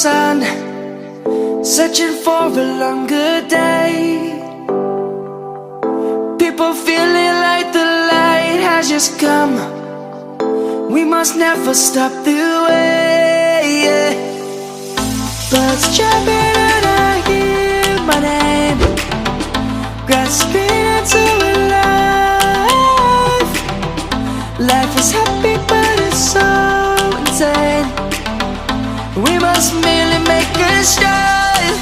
sun, searching for a longer day. People feeling like the light has just come. We must never stop the way, yeah. Birds chirping and I hear my name, grasping into a life. Life is happy but it's so insane. We must merely make a start.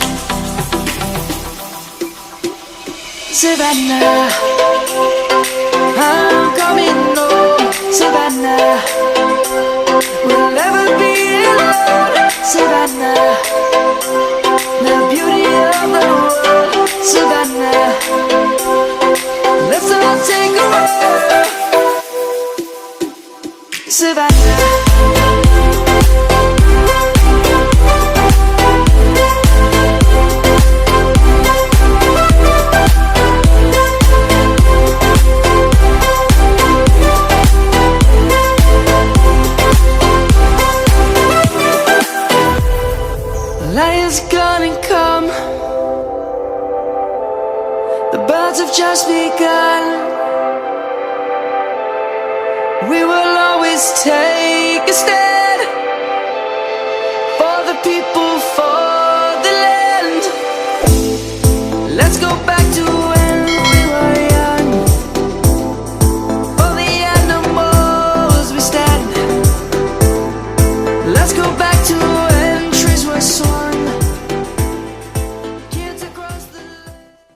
Savannah, I'm coming home. Savannah, we'll never be alone. Savannah, the beauty of the world. Savannah, let's all take a walk. Savannah. Lion's gonna come. The birds have just begun. We will always take a stand.